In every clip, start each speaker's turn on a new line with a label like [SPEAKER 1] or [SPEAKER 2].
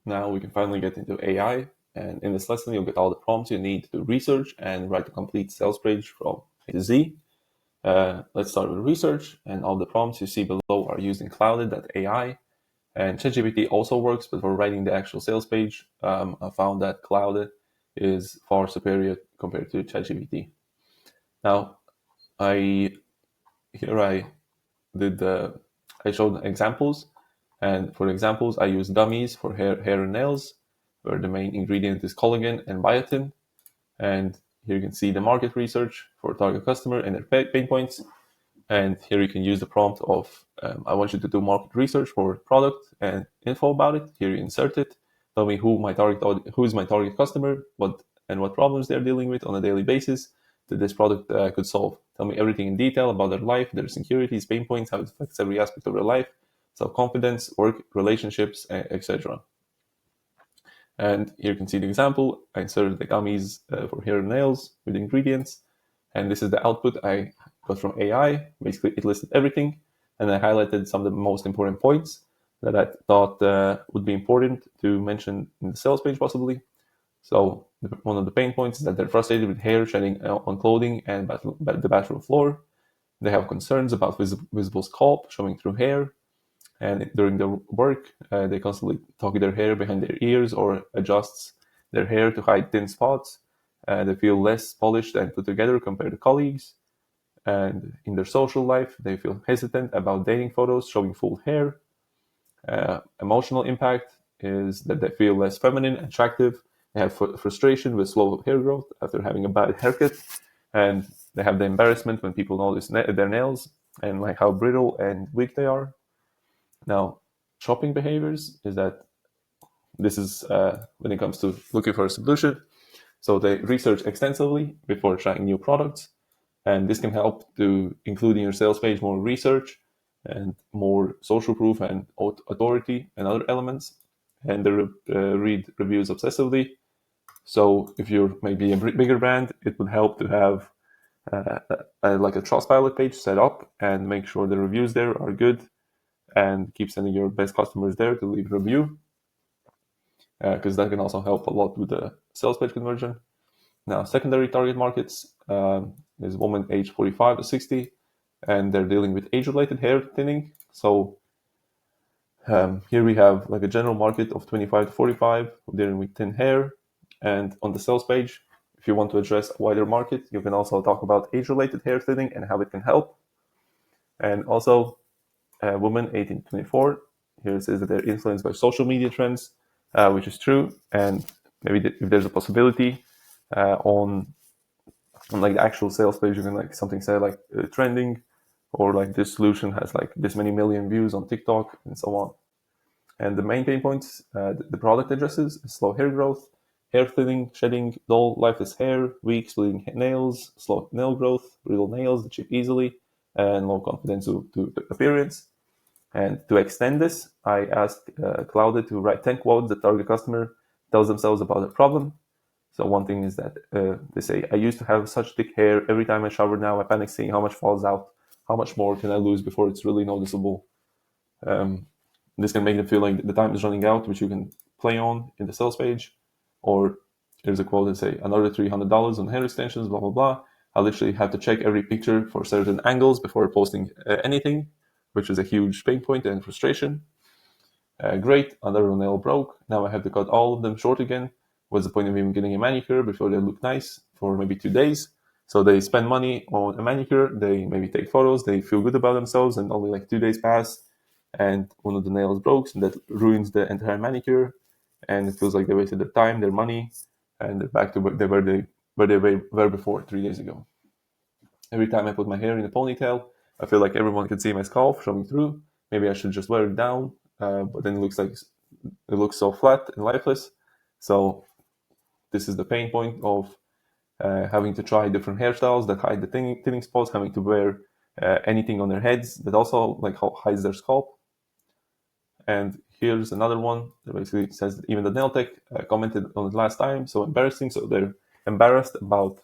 [SPEAKER 1] Now we can finally get into AI. And in this lesson, you'll get all the prompts you need to do research and write a complete sales page from A to Z. Let's start with research, and all the prompts you see below are using Clouded.ai. And ChatGPT also works, but for writing the actual sales page, I found that Clouded is far superior compared to ChatGPT. Now, I I showed examples, and for examples, I use gummies for hair and nails, where the main ingredient is collagen and biotin. And here you can see the market research for target customer and their pain points. And here you can use the prompt of, I want you to do market research for product and info about it. Here you insert it. Tell me who is my target customer, what problems they're dealing with on a daily basis that this product could solve. Tell me everything in detail about their life, their insecurities, pain points, how it affects every aspect of their life, self-confidence, work, relationships, etc. And here you can see the example. I inserted the gummies for hair and nails with ingredients. And this is the output I got from AI. Basically, it listed everything. And I highlighted some of the most important points that I thought would be important to mention in the sales page, possibly. So one of the pain points is that they're frustrated with hair shedding on clothing and the bathroom floor. They have concerns about visible scalp showing through hair. And during their work, they constantly tuck their hair behind their ears or adjusts their hair to hide thin spots. They feel less polished and put together compared to colleagues. And in their social life, they feel hesitant about dating photos showing full hair. Emotional impact is that they feel less feminine, attractive. They have frustration with slow hair growth after having a bad haircut. And they have the embarrassment when people notice their nails and like how brittle and weak they are. Now, shopping behaviors is that this is when it comes to looking for a solution. So they research extensively before trying new products, and this can help to include in your sales page more research and more social proof and authority and other elements. And they read reviews obsessively. So if you're maybe a bigger brand, it would help to have like a Trustpilot page set up and make sure the reviews there are good and keep sending your best customers there to leave a review, because that can also help a lot with the sales page conversion. Now, secondary target markets is women age 45 to 60, and they're dealing with age-related hair thinning. So here we have like a general market of 25 to 45 dealing with thin hair. And on the sales page, if you want to address a wider market, you can also talk about age-related hair thinning and how it can help. And also women 18 to 24. Here it says that they're influenced by social media trends, which is true. And maybe if there's a possibility on like the actual sales page, you can like something say like trending, or like this solution has like this many million views on TikTok and so on. And the main pain points the product addresses: slow hair growth, hair thinning, shedding, dull, lifeless hair, weak splitting nails, slow nail growth, brittle nails that chip easily, and low confidence to appearance. And to extend this, I asked Clouded to write 10 quotes that target customer tells themselves about the problem. So one thing is that they say, I used to have such thick hair. Every time I shower now, I panic seeing how much falls out. How much more can I lose before it's really noticeable? This can make them feel like the time is running out, which you can play on in the sales page. Or there's a quote that say, another $300 on hair extensions, blah, blah, blah. I literally have to check every picture for certain angles before posting anything, which is a huge pain point and frustration. Great, another nail broke. Now I have to cut all of them short again. What's the point of even getting a manicure before they look nice for maybe 2 days? So they spend money on a manicure, they maybe take photos, they feel good about themselves, and only like 2 days pass, and one of the nails broke, and that ruins the entire manicure, and it feels like they wasted their time, their money, and they're back to where they were before 3 days ago. Every time I put my hair in a ponytail, I feel like everyone can see my scalp showing through. Maybe I should just wear it down, but then it looks so flat and lifeless. So this is the pain point of having to try different hairstyles that hide the thinning spots, having to wear anything on their heads that also like hides their scalp. And here's another one that basically says that even the nail tech commented on it last time. So embarrassing. So they're embarrassed about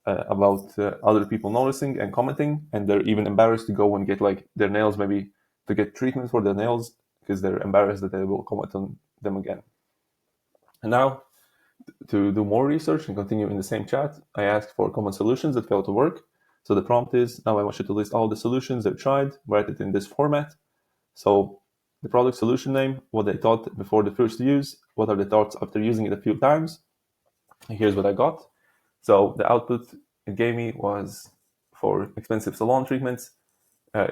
[SPEAKER 1] other people noticing and commenting, and they're even embarrassed to go and get like their nails, maybe to get treatment for their nails, because they're embarrassed that they will comment on them again. And now, to do more research and continue in the same chat, I asked for common solutions that fail to work. So the prompt is, now I want you to list all the solutions they've tried, write it in this format. So the product solution name, what they thought before the first use, what are the thoughts after using it a few times. And here's what I got. So the output it gave me was for expensive salon treatments,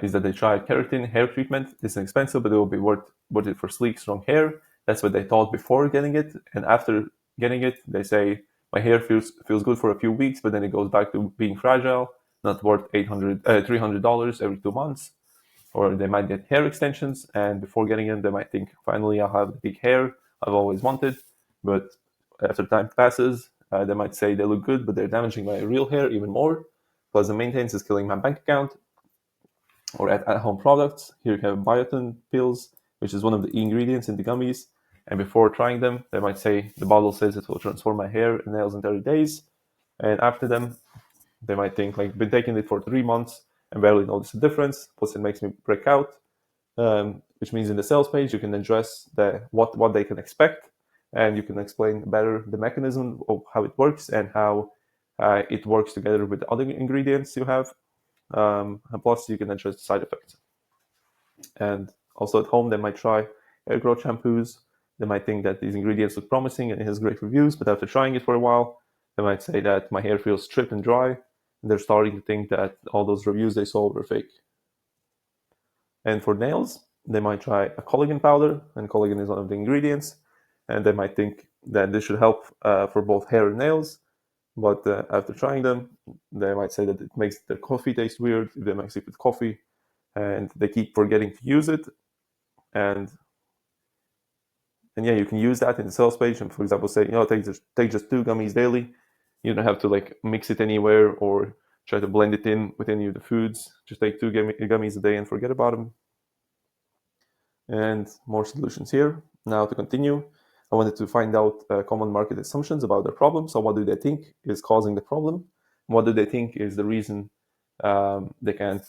[SPEAKER 1] is that they tried keratin hair treatment. It's expensive, but it will be worth it for sleek, strong hair. That's what they thought before getting it, and after getting it, they say my hair feels good for a few weeks, but then it goes back to being fragile, not worth $300 every 2 months. Or they might get hair extensions, and before getting them, they might think, finally, I'll have the big hair I've always wanted. But after time passes, they might say they look good, but they're damaging my real hair even more. Plus, the maintenance is killing my bank account. Or at-home products. Here you have biotin pills, which is one of the ingredients in the gummies. And before trying them, they might say the bottle says it will transform my hair and nails in 30 days. And after them, they might think like been taking it for 3 months and barely notice the difference. Plus, it makes me break out, which means in the sales page you can address what they can expect, and you can explain better the mechanism of how it works and how it works together with the other ingredients you have. And plus, you can address the side effects. And also at home, they might try hair growth shampoos. They might think that these ingredients look promising and it has great reviews, but after trying it for a while, they might say that my hair feels stripped and dry. And they're starting to think that all those reviews they saw were fake. And for nails, they might try a collagen powder, and collagen is one of the ingredients. And they might think that this should help for both hair and nails. But after trying them, they might say that it makes their coffee taste weird if they mix it with coffee, and they keep forgetting to use it. And yeah, you can use that in the sales page, and for example, say, take just 2 gummies daily. You don't have to like mix it anywhere or try to blend it in with any of the foods. Just take 2 gummies a day and forget about them. And more solutions here. Now to continue, I wanted to find out common market assumptions about their problem. So what do they think is causing the problem? What do they think is the reason they can't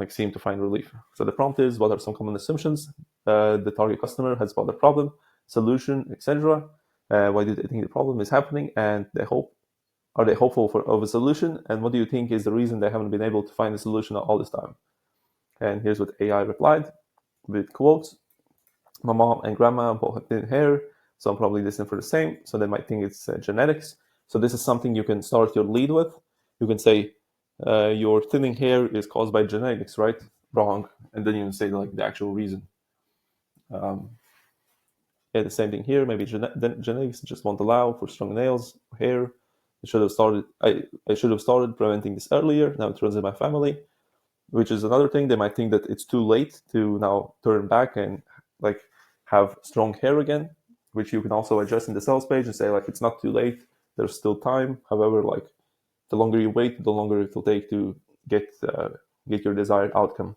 [SPEAKER 1] seem to find relief? So the prompt is, what are some common assumptions the target customer has about the problem, solution, etc. Why do they think the problem is happening, and are they hopeful of a solution? And what do you think is the reason they haven't been able to find a solution all this time? And here's what AI replied with quotes. My mom and grandma both have thin hair, so I'm probably destined for the same. So they might think it's genetics. So this is something you can start your lead with. You can say, your thinning hair is caused by genetics, right? Wrong. And then you can say like the actual reason. Yeah, the same thing here. Maybe genetics just won't allow for strong nails, hair. I should have started preventing this earlier. Now it runs in my family, which is another thing. They might think that it's too late to now turn back and like have strong hair again, which you can also adjust in the sales page and say like it's not too late. There's still time. However, like the longer you wait, the longer it will take to get your desired outcome.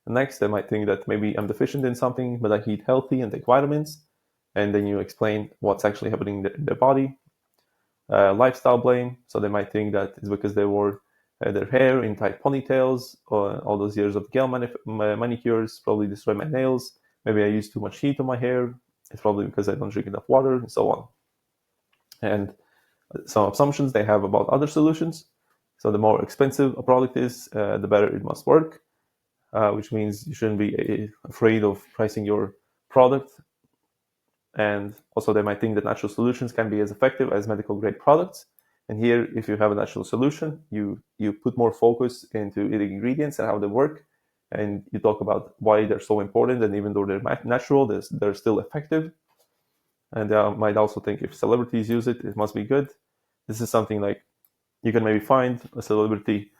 [SPEAKER 1] And next, they might think that maybe I'm deficient in something, but I eat healthy and take vitamins. And then you explain what's actually happening in their body. Lifestyle blame. So they might think that it's because they wore their hair in tight ponytails, all those years of gel manicures probably destroyed my nails. Maybe I use too much heat on my hair. It's probably because I don't drink enough water, and so on. And some assumptions they have about other solutions. So the more expensive a product is, the better it must work, which means you shouldn't be afraid of pricing your product. And also they might think that natural solutions can be as effective as medical grade products. And here, if you have a natural solution, you put more focus into the ingredients and how they work, and you talk about why they're so important, and even though they're natural, they're still effective. And they might also think if celebrities use it, it must be good. This is something like you can maybe find a celebrity.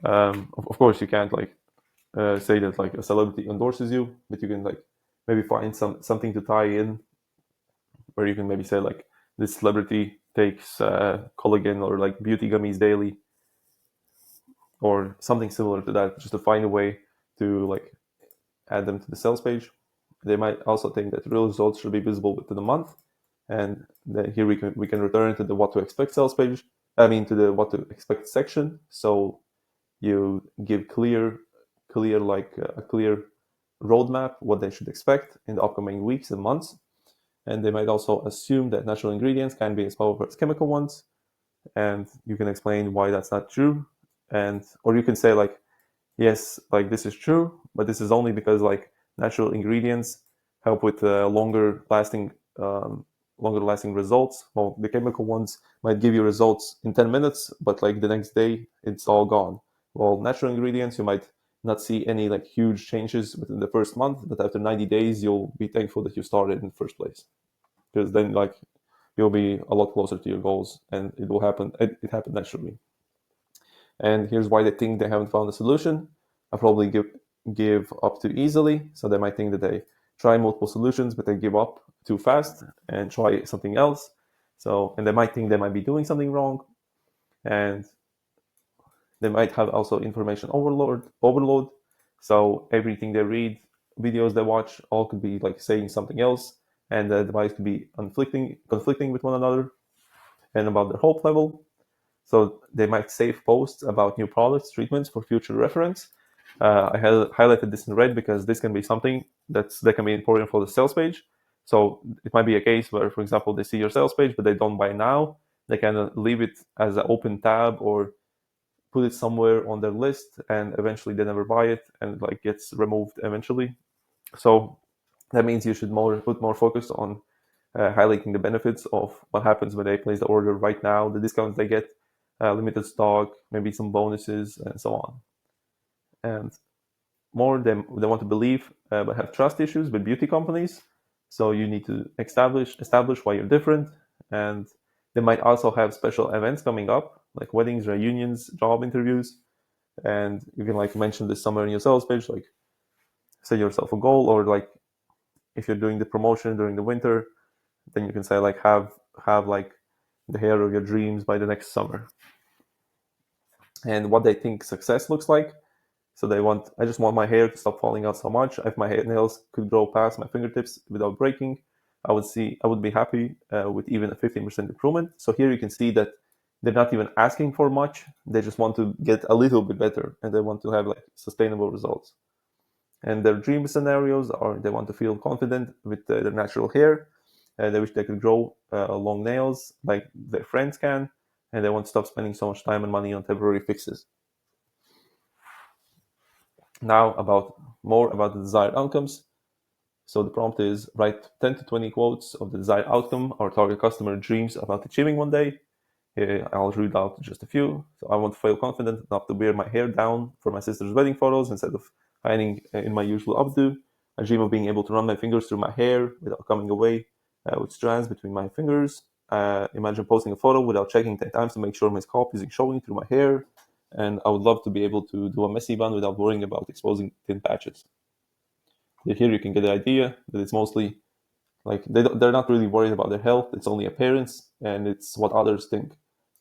[SPEAKER 1] Of course, you can't say that like a celebrity endorses you, but you can like maybe find something to tie in, where you can maybe say like this celebrity takes collagen or like beauty gummies daily, or something similar to that, just to find a way to like add them to the sales page. They might also think that real results should be visible within a month, and then here we can return to the what to expect sales page. To the what to expect section. So you give clear roadmap what they should expect in the upcoming weeks and months. and they might also assume that natural ingredients can be as powerful as chemical ones, and you can explain why that's not true. And or you can say like, yes, like this is true, but this is only because like natural ingredients help with longer lasting results. Well, the chemical ones might give you results in 10 minutes, but like the next day it's all gone. Well, natural ingredients, you might not see any like huge changes within the first month, but after 90 days you'll be thankful that you started in the first place, because then like you'll be a lot closer to your goals, and it will happen. It happened naturally. And here's why they think they haven't found a solution. I probably give up too easily, so they might think that they try multiple solutions, but they give up too fast and try something else. So, and they might think they might be doing something wrong, and they might have also information overload. So everything they read, videos they watch, all could be like saying something else, and the advice could be conflicting with one another and about their hope level. So they might save posts about new products, treatments for future reference. I had highlighted this in red because this can be something that can be important for the sales page. So it might be a case where, for example, they see your sales page, but they don't buy now. They can leave it as an open tab or put it somewhere on their list, and eventually they never buy it and like gets removed eventually. So that means you should put more focus on highlighting the benefits of what happens when they place the order right now, the discounts they get, limited stock, maybe some bonuses, and so on. And more, they want to believe but have trust issues with beauty companies. So you need to establish why you're different. And they might also have special events coming up, like weddings, reunions, job interviews. And you can like mention this somewhere in your sales page, like set yourself a goal, or like if you're doing the promotion during the winter, then you can say like have like the hair of your dreams by the next summer. And what they think success looks like. So I just want my hair to stop falling out so much. If my nails could grow past my fingertips without breaking, I would be happy with even a 15% improvement. So here you can see that they're not even asking for much. They just want to get a little bit better, and they want to have like sustainable results. And their dream scenarios are they want to feel confident with their natural hair. They wish they could grow long nails like their friends can, and they want to stop spending so much time and money on temporary fixes. Now more about the desired outcomes. So the prompt is write 10 to 20 quotes of the desired outcome our target customer dreams about achieving one day. Here I'll read out just a few. So I want to feel confident enough to wear my hair down for my sister's wedding photos instead of hiding in my usual updo. I dream of being able to run my fingers through my hair without coming away with strands between my fingers. Imagine posting a photo without checking 10 times to make sure my scalp isn't showing through my hair. And I would love to be able to do a messy bun without worrying about exposing thin patches. Here you can get the idea that it's mostly like they're not really worried about their health. It's only appearance, and it's what others think.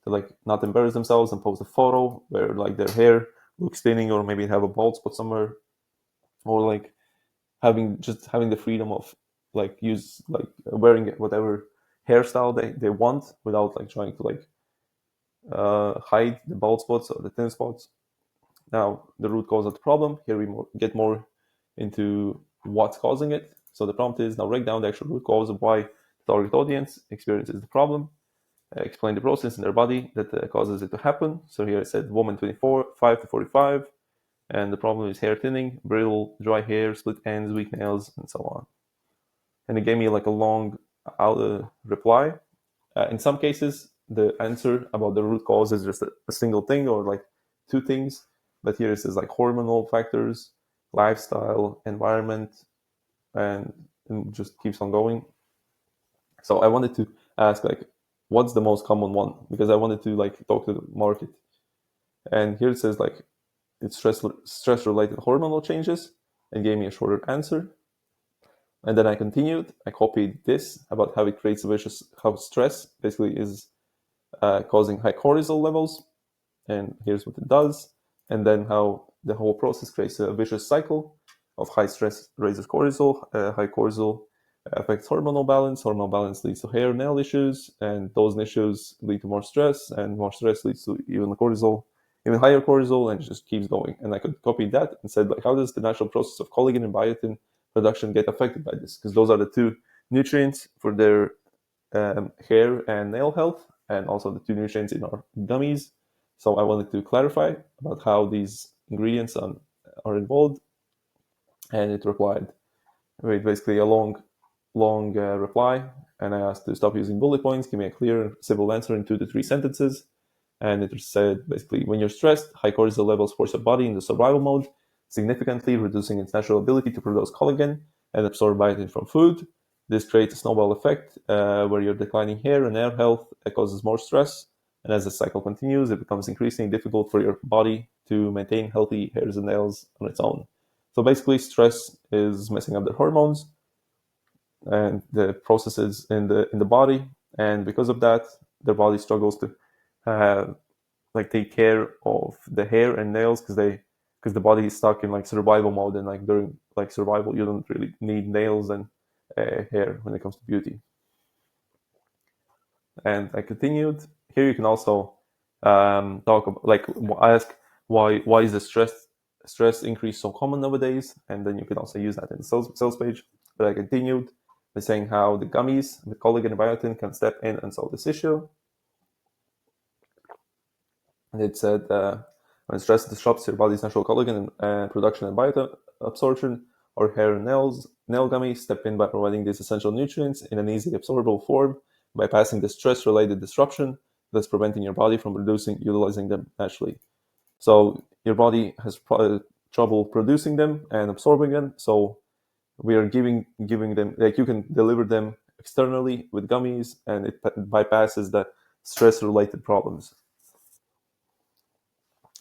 [SPEAKER 1] To like not embarrass themselves and post a photo where like their hair looks thinning, or maybe have a bald spot somewhere, or like having the freedom of like use like wearing whatever hairstyle they want without like trying to like hide the bald spots or the thin spots. Now, the root cause of the problem. Here we get more into what's causing it. So the prompt is now write down the actual root cause of why the target audience experiences the problem. Explain the process in their body that causes it to happen. So here I said woman 24, 5 to 45, and the problem is hair thinning, brittle, dry hair, split ends, weak nails, and so on. And it gave me like a long reply. In some cases, the answer about the root cause is just a single thing or like two things. But here it says like hormonal factors, lifestyle, environment, and it just keeps on going. So I wanted to ask like, what's the most common one? Because I wanted to like talk to the market. And here it says like, it's stress related hormonal changes, and gave me a shorter answer. And then I continued. I copied this about how it creates how stress basically is causing high cortisol levels. And here's what it does. And then how the whole process creates a vicious cycle of high stress raises cortisol, high cortisol affects hormonal balance leads to hair nail issues, and those issues lead to more stress, and more stress leads to even higher cortisol, and it just keeps going. And I could copy that and said like, how does the natural process of collagen and biotin production get affected by this? Because those are the two nutrients for their hair and nail health, and also the 2 nutrients in our gummies. So I wanted to clarify about how these ingredients are involved, and it replied with basically a long reply. And I asked to stop using bullet points, give me a clear, simple answer in 2 to 3 sentences. And it said basically, when you're stressed, high cortisol levels force your body into survival mode, significantly reducing its natural ability to produce collagen and absorb biotin from food. This creates a snowball effect where your declining hair and nail health causes more stress. And as the cycle continues, it becomes increasingly difficult for your body to maintain healthy hairs and nails on its own. So basically, stress is messing up the hormones and the processes in the body, and because of that, their body struggles to take care of the hair and nails because the body is stuck in like survival mode, and like during like survival you don't really need nails and hair when it comes to beauty. And I continued. Here you can also talk about, like, ask why is the stress increase so common nowadays, and then you can also use that in the sales page. But I continued by saying how the gummies with collagen and biotin can step in and solve this issue. And it said, when stress disrupts your body's natural collagen production and biotin absorption, or hair and nail gummies step in by providing these essential nutrients in an easy absorbable form, bypassing the stress-related disruption, thus preventing your body from utilizing them naturally. So your body has trouble producing them and absorbing them. So we are giving them, like, you can deliver them externally with gummies, and it bypasses the stress-related problems.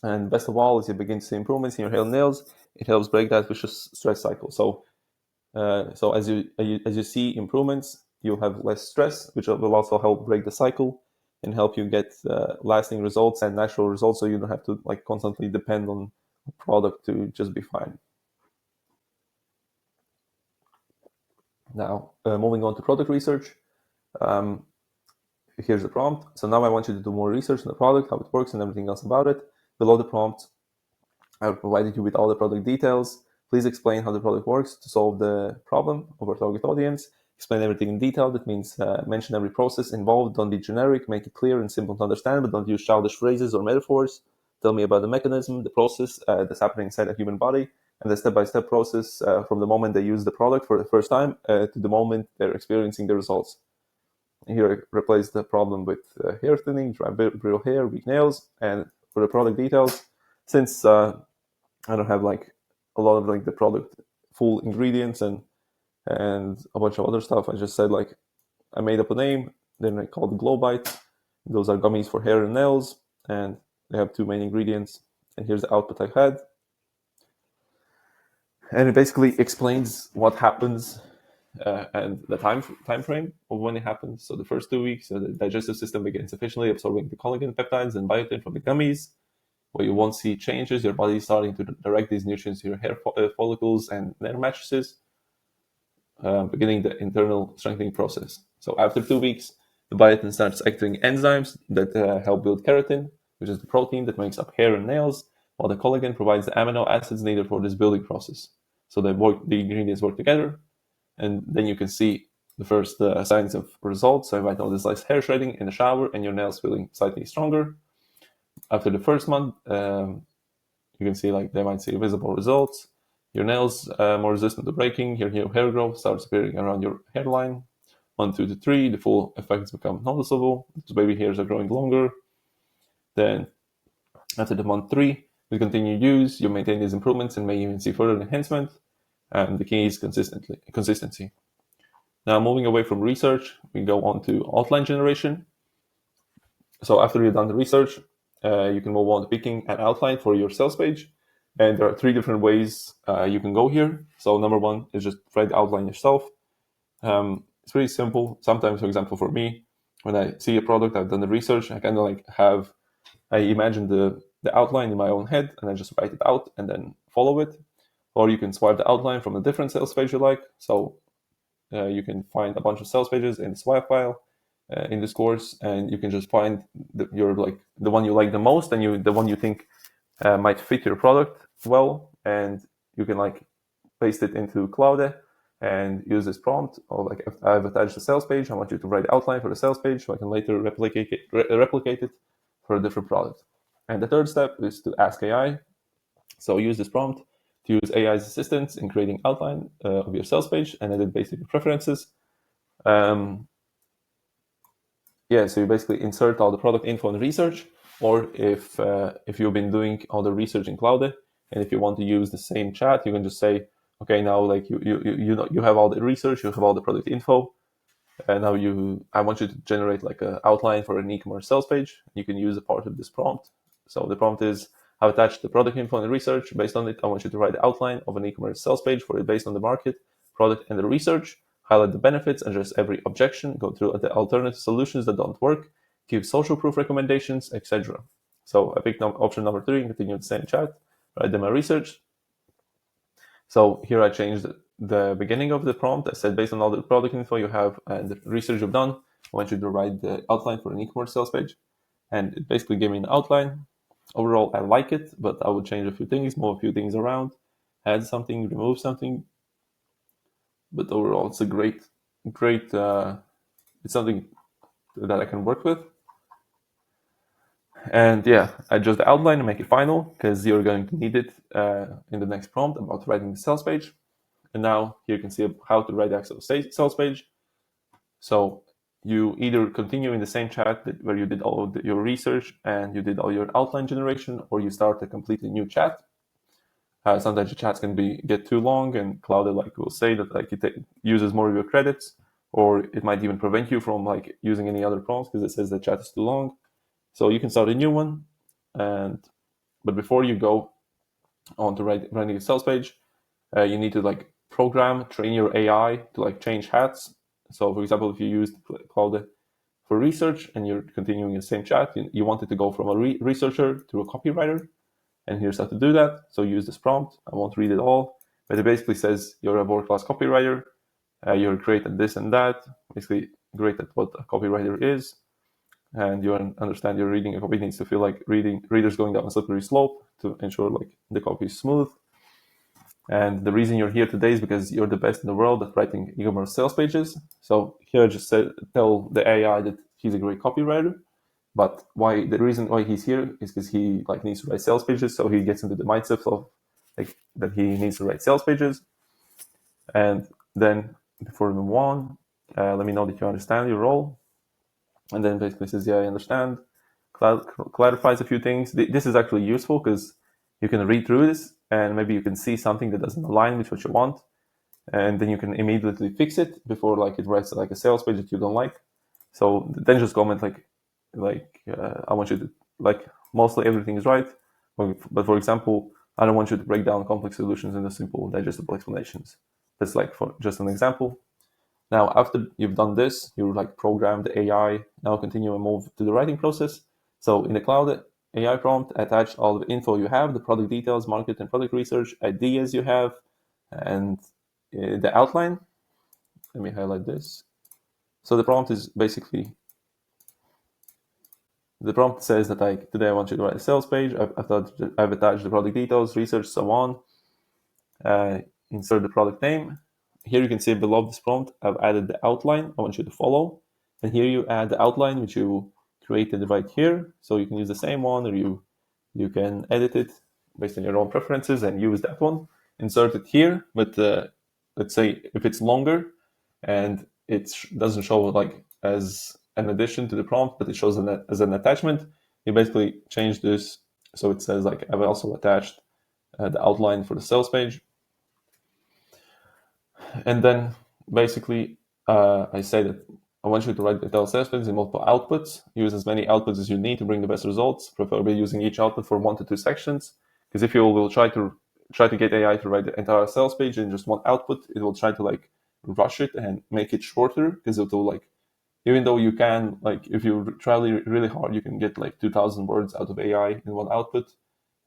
[SPEAKER 1] And best of all, as you begin to see improvements in your hair and nails, it helps break that vicious stress cycle. So as you see improvements, you'll have less stress, which will also help break the cycle and help you get lasting results and natural results, so you don't have to like constantly depend on a product to just be fine. Now, moving on to product research. Here's the prompt. So now I want you to do more research on the product, how it works, and everything else about it. Below the prompt, I provided you with all the product details. Please explain how the product works to solve the problem of our target audience. Explain everything in detail. That means mention every process involved. Don't be generic. Make it clear and simple to understand, but don't use childish phrases or metaphors. Tell me about the mechanism, the process that's happening inside a human body, and the step-by-step process from the moment they use the product for the first time to the moment they're experiencing the results. Here I replace the problem with hair thinning, dry brittle hair, weak nails, and for the product details, since I don't have like a lot of like the product full ingredients and a bunch of other stuff, I just said like I made up a name, then I called it Glowbite. Those are gummies for hair and nails, and they have 2 main ingredients. And here's the output I had. And it basically explains what happens and the time frame of when it happens. So the first 2 weeks, the digestive system begins efficiently absorbing the collagen, peptides, and biotin from the gummies. Where you won't see changes, your body is starting to direct these nutrients to your hair follicles and nail matrices, beginning the internal strengthening process. So after 2 weeks, the biotin starts activating enzymes that help build keratin, which is the protein that makes up hair and nails, while the collagen provides the amino acids needed for this building process. So the ingredients work together, and then you can see the first signs of results. So you might notice less hair shedding in the shower and your nails feeling slightly stronger. After the first month, you can see like they might see visible results. Your nails more resistant to breaking. Your new hair growth starts appearing around your hairline. 1, 2 to 3, the full effects become noticeable. The baby hairs are growing longer. Then after the month 3, with continued use, you maintain these improvements and may even see further enhancement. And the key is consistency. Now, moving away from research, we go on to outline generation. So after you've done the research, you can move on to picking an outline for your sales page. And there are 3 different ways you can go here. So number 1 is just write the outline yourself. It's pretty simple. Sometimes, for example, for me, when I see a product, I've done the research, I kind of like I imagine the outline in my own head, and I just write it out and then follow it. Or you can swipe the outline from a different sales page you like. So you can find a bunch of sales pages in the swipe file in this course, and you can just find the one you like the most, and the one you think might fit your product well, and you can like paste it into Claude and use this prompt, or like if I've attached a sales page, I want you to write the outline for the sales page so I can later replicate it for a different product. And the third step is to ask AI. So use this prompt to use AI's assistance in creating outline of your sales page and edit basic preferences. So you basically insert all the product info and research, or if you've been doing all the research in Cloud, and if you want to use the same chat, you can just say, okay, now like you have all the research, you have all the product info, and now I want you to generate like an outline for an e-commerce sales page. You can use a part of this prompt. So the prompt is, I've attached the product info and research. Based on it, I want you to write the outline of an e-commerce sales page for it based on the market, product, and the research. Highlight the benefits, address every objection, go through the alternative solutions that don't work, give social proof recommendations, etc. So I picked option number 3, continue the same chat, write them my research. So here I changed the beginning of the prompt. I said, based on all the product info you have and the research you've done, I want you to write the outline for an e-commerce sales page. And it basically gave me an outline. Overall, I like it, but I would change a few things, move a few things around, add something, remove something. But overall, it's a great, it's something that I can work with. And yeah, adjust the outline and make it final, because you're going to need it in the next prompt about writing the sales page. And now here you can see how to write the actual sales page. So you either continue in the same chat where you did all of your research and you did all your outline generation, or you start a completely new chat. Sometimes the chats can get too long, and Cloud will say that it uses more of your credits, or it might even prevent you from using any other prompts because it says the chat is too long. So you can start a new one, but before you go on to writing a sales page, you need to train your AI to change hats. So for example, if you use Cloud for research and you're continuing the same chat, you want it to go from a researcher to a copywriter. And here's how to do that. So use this prompt. I won't read it all, but it basically says you're a world-class copywriter. You're great at this and that. Basically, great at what a copywriter is. And you understand your reading a copy needs to feel like readers going down a slippery slope to ensure the copy is smooth. And the reason you're here today is because you're the best in the world at writing e-commerce sales pages. So here I just tell the AI that he's a great copywriter. But the reason why he's here is because he needs to write sales pages. So he gets into the mindset of that he needs to write sales pages. And then before we move on, let me know that you understand your role. And then basically says, yeah, I understand. Clarifies a few things. This is actually useful because you can read through this and maybe you can see something that doesn't align with what you want. And then you can immediately fix it before it writes a sales page that you don't like. So then just comment I want you to mostly everything is right, but for example, I don't want you to break down complex solutions into simple, digestible explanations. That's for just an example. Now, after you've done this, you program the AI. Now continue and move to the writing process. So in the Cloud AI prompt, attach all the info you have, the product details, market and product research, ideas you have, and the outline. Let me highlight this. So the prompt is basically, the prompt says that today I want you to write a sales page. I've attached the product details, research, so on. Insert the product name. Here you can see below this prompt, I've added the outline I want you to follow. And here you add the outline which you created right here. So you can use the same one, or you can edit it based on your own preferences and use that one. Insert it here, but let's say if it's longer and it doesn't show as an addition to the prompt, but it shows as an attachment, you basically change this so it says I've also attached the outline for the sales page. And then basically I say that I want you to write the sales page in multiple outputs. Use as many outputs as you need to bring the best results, preferably using each output for 1 to 2 sections. Because if you will try to get AI to write the entire sales page in just one output, it will try to rush it and make it shorter, because it will even though you can, if you try really hard, you can get 2,000 words out of AI in one output.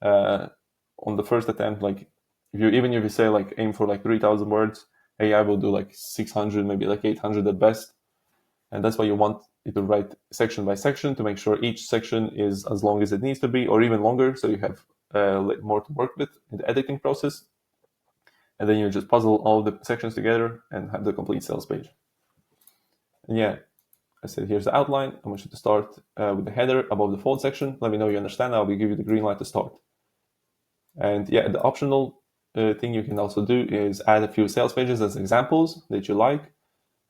[SPEAKER 1] On the first attempt, if you say aim for 3,000 words, AI will do 600, maybe 800 at best. And that's why you want it to write section by section to make sure each section is as long as it needs to be, or even longer, so you have more to work with in the editing process. and then you just puzzle all the sections together and have the complete sales page. And yeah, I said here's the outline. I want you to start with the header above the fold section. Let me know you understand. I'll give you the green light to start. And yeah, the optional thing you can also do is add a few sales pages as examples that you like,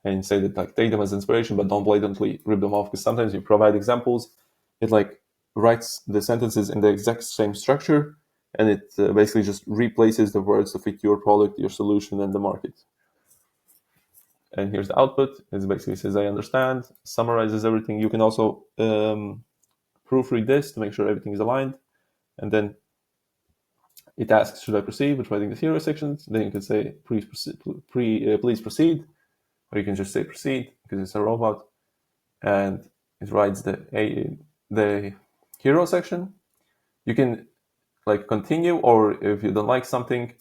[SPEAKER 1] and say that like take them as inspiration, but don't blatantly rip them off, because sometimes you provide examples, it like writes the sentences in the exact same structure, and it basically just replaces the words to fit your product, your solution, and the market. And here's the output. It basically says I understand, summarizes everything. You can also proofread this to make sure everything is aligned, and then it asks should I proceed with writing the hero sections. Then you can say please proceed, or you can just say proceed because it's a robot, and it writes the hero section. You can like continue, or if you don't like something,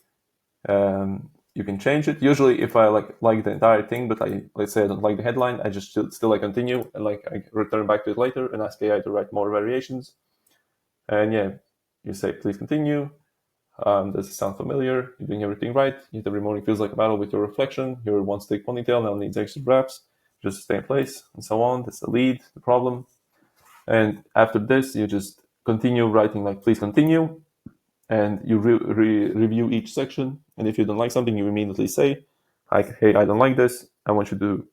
[SPEAKER 1] you can change it. Usually, if I like the entire thing, but let's say I don't like the headline, I just still like continue, and like I return back to it later and ask AI to write more variations. And yeah, you say please continue. Does it sound familiar? You're doing everything right. Yet every morning feels like a battle with your reflection. Your one stick ponytail now needs extra wraps just to stay in place, and so on. That's the lead, the problem. And after this, you just continue writing like please continue, and you review each section. And if you don't like something, you immediately say, like, hey, I don't like this. I want you to,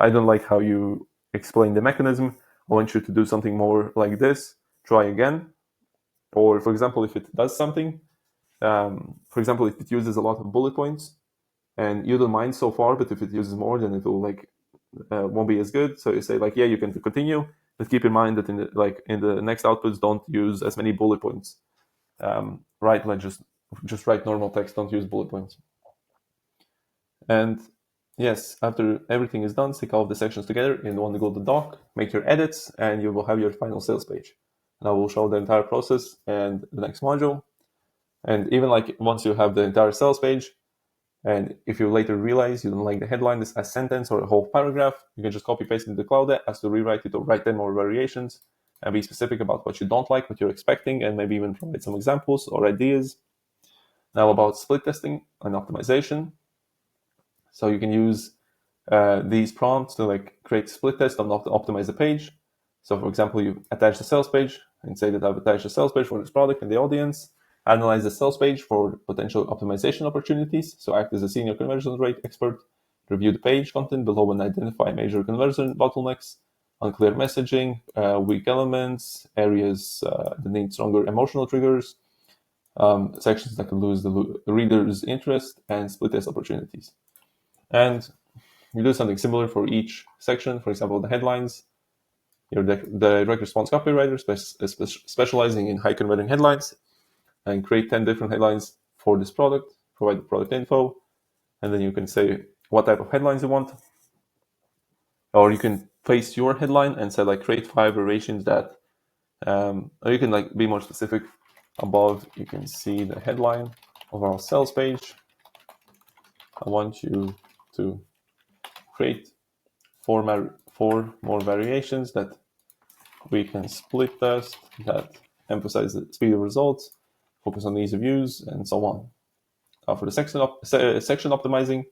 [SPEAKER 1] I don't like how you explain the mechanism. I want you to do something more like this. Try again. Or for example, if it does something, for example, if it uses a lot of bullet points and you don't mind so far, but if it uses more, then it will won't be as good. So you say like, yeah, you can continue, but keep in mind that in the next outputs, don't use as many bullet points. Right, like just write normal text, don't use bullet points. And yes, after everything is done, stick all of the sections together in one Google Doc, make your edits, and you will have your final sales page. And I will show the entire process and the next module. And even like once you have the entire sales page, and if you later realize you don't like the headline, a sentence or a whole paragraph, you can just copy paste it into Cloud, ask to rewrite it or write 10 more variations, and be specific about what you don't like, what you're expecting, and maybe even provide some examples or ideas. Now about split testing and optimization. So you can use these prompts to like create split test and optimize the page. So for example, you attach the sales page and say that I've attached a sales page for this product and the audience. Analyze the sales page for potential optimization opportunities. So act as a senior conversion rate expert. Review the page content below and identify major conversion bottlenecks, unclear messaging, weak elements, areas that need stronger emotional triggers, sections that can lose the reader's interest, and split test opportunities. And you do something similar for each section. For example, the headlines. You're the direct response copywriter specializing in high converting headlines, and create 10 different headlines for this product, provide the product info, and then you can say what type of headlines you want. Or you can paste your headline and say like create 5 variations that, or you can like be more specific. Above, you can see the headline of our sales page. I want you to create 4 more variations that we can split test, that emphasize the speed of results, focus on ease of use, and so on. For the section optimizing,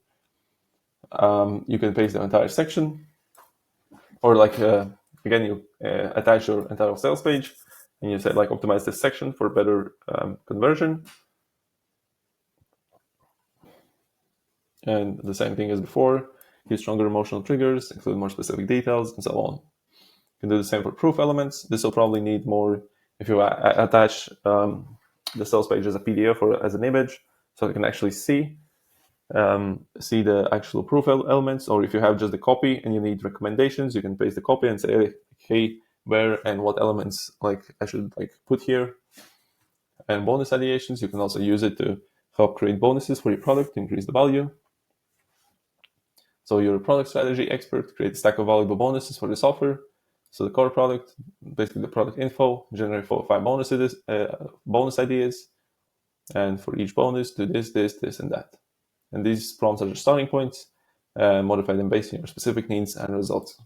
[SPEAKER 1] you can paste the entire section, or like again, you attach your entire sales page, and you say like optimize this section for better conversion, and the same thing as before. Use stronger emotional triggers, include more specific details, and so on. You can do the same for proof elements. This will probably need more if you attach the sales page as a PDF or as an image, so you can actually see the actual proof elements. Or if you have just the copy and you need recommendations, you can paste the copy and say, hey, where and what elements like I should like put here. And bonus ideations, you can also use it to help create bonuses for your product to increase the value. So you're a product strategy expert, create a stack of valuable bonuses for this offer. So the core product, basically the product info, generate 4 or 5 bonus ideas. And for each bonus, do this, and that. And these prompts are the starting points. Modify them based on your specific needs and results.